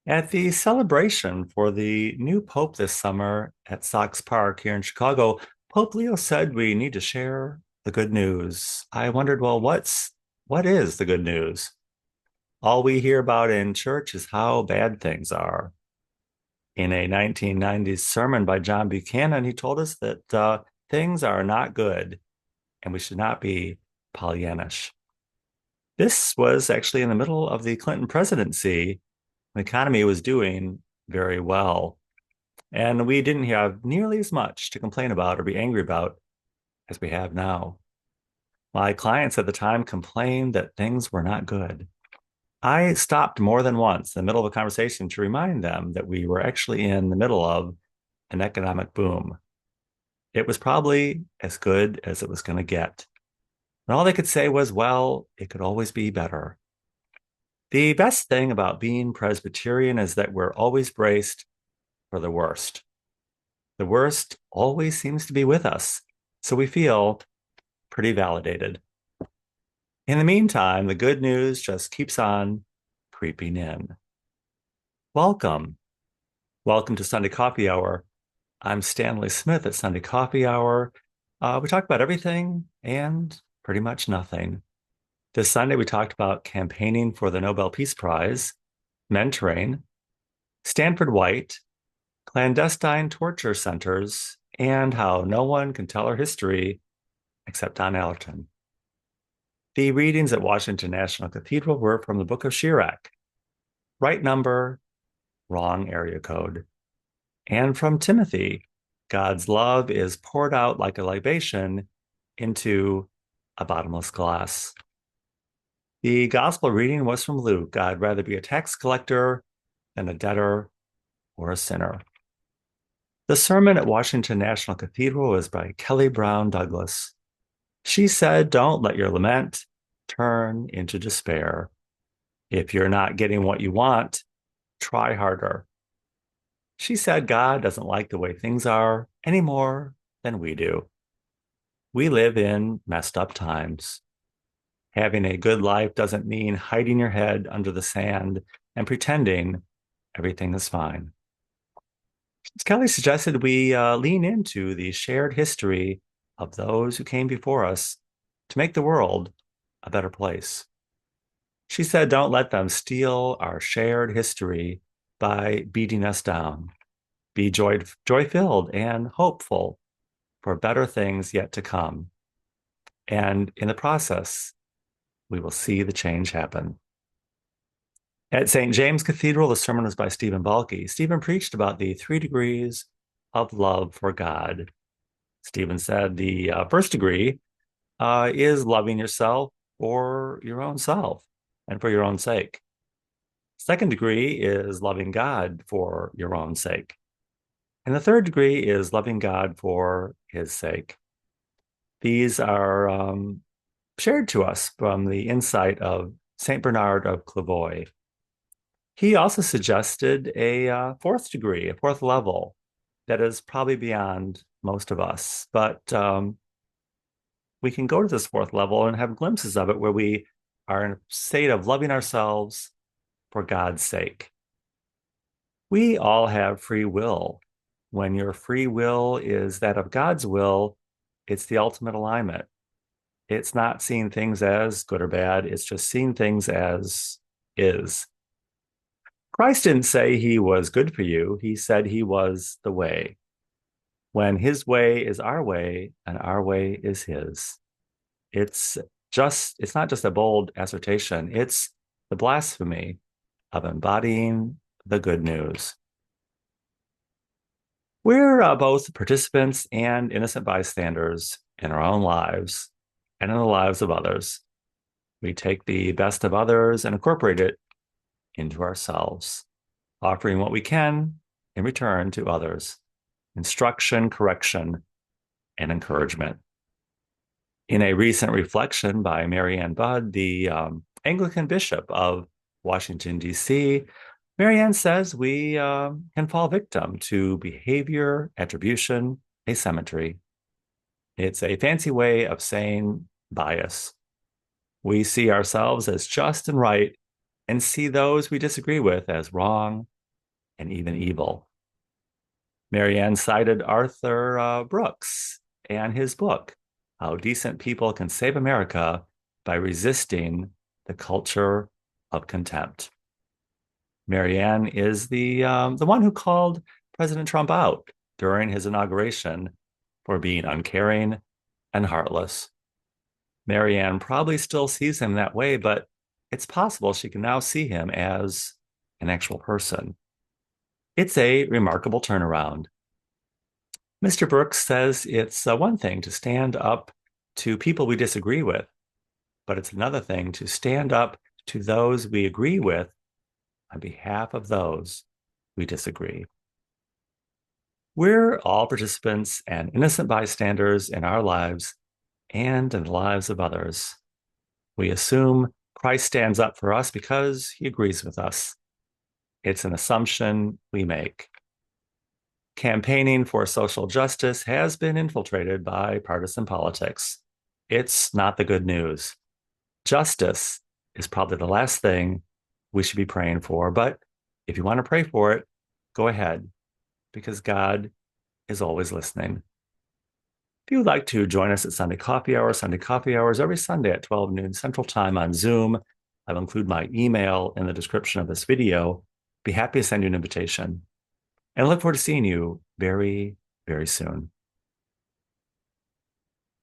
At the celebration for the new Pope this summer at Sox Park here in Chicago, Pope Leo said we need to share the good news. I wondered, well, what is the good news? All we hear about in church is how bad things are. In a 1990s sermon by John Buchanan, he told us that things are not good and we should not be Pollyannish. This was actually in the middle of the Clinton presidency. The economy was doing very well. And we didn't have nearly as much to complain about or be angry about as we have now. My clients at the time complained that things were not good. I stopped more than once in the middle of a conversation to remind them that we were actually in the middle of an economic boom. It was probably as good as it was going to get. And all they could say was, well, it could always be better. The best thing about being Presbyterian is that we're always braced for the worst. The worst always seems to be with us, so we feel pretty validated. In the meantime, the good news just keeps on creeping in. Welcome. Welcome to Sunday Coffee Hour. I'm Stanley Smith at Sunday Coffee Hour. We talk about everything and pretty much nothing. This Sunday, we talked about campaigning for the Nobel Peace Prize, mentoring, Stanford White, clandestine torture centers, and how no one can tell our history except Don Allerton. The readings at Washington National Cathedral were from the Book of Sirach, right number, wrong area code. And from Timothy, God's love is poured out like a libation into a bottomless glass. The gospel reading was from Luke. I'd rather be a tax collector than a debtor or a sinner. The sermon at Washington National Cathedral was by Kelly Brown Douglas. She said, don't let your lament turn into despair. If you're not getting what you want, try harder. She said God doesn't like the way things are any more than we do. We live in messed up times. Having a good life doesn't mean hiding your head under the sand and pretending everything is fine. As Kelly suggested, we lean into the shared history of those who came before us to make the world a better place. She said, don't let them steal our shared history by beating us down. Be joy-filled and hopeful for better things yet to come. And in the process, we will see the change happen. At St. James Cathedral, the sermon was by Stephen Balke. Stephen preached about the 3 degrees of love for God. Stephen said the first degree is loving yourself for your own self and for your own sake. Second degree is loving God for your own sake. And the third degree is loving God for his sake. These are shared to us from the insight of St. Bernard of Clairvaux. He also suggested a fourth degree, a fourth level that is probably beyond most of us. But we can go to this fourth level and have glimpses of it where we are in a state of loving ourselves for God's sake. We all have free will. When your free will is that of God's will, it's the ultimate alignment. It's not seeing things as good or bad, it's just seeing things as is. Christ didn't say he was good for you, he said he was the way. When his way is our way and our way is his. It's it's not just a bold assertion, it's the blasphemy of embodying the good news. We're both participants and innocent bystanders in our own lives and in the lives of others. We take the best of others and incorporate it into ourselves, offering what we can in return to others instruction, correction, and encouragement. In a recent reflection by Marianne Budd, the Anglican Bishop of Washington, D.C., Marianne says we can fall victim to behavior attribution asymmetry. It's a fancy way of saying bias. We see ourselves as just and right and see those we disagree with as wrong and even evil. Marianne cited Arthur Brooks and his book, How Decent People Can Save America by Resisting the Culture of Contempt. Marianne is the one who called President Trump out during his inauguration for being uncaring and heartless. Marianne probably still sees him that way, but it's possible she can now see him as an actual person. It's a remarkable turnaround. Mr. Brooks says it's one thing to stand up to people we disagree with, but it's another thing to stand up to those we agree with on behalf of those we disagree. We're all participants and innocent bystanders in our lives and in the lives of others. We assume Christ stands up for us because he agrees with us. It's an assumption we make. Campaigning for social justice has been infiltrated by partisan politics. It's not the good news. Justice is probably the last thing we should be praying for. But if you want to pray for it, go ahead, because God is always listening. If you would like to join us at Sunday Coffee Hours every Sunday at 12 noon Central Time on Zoom, I'll include my email in the description of this video. Be happy to send you an invitation. And I look forward to seeing you very, very soon.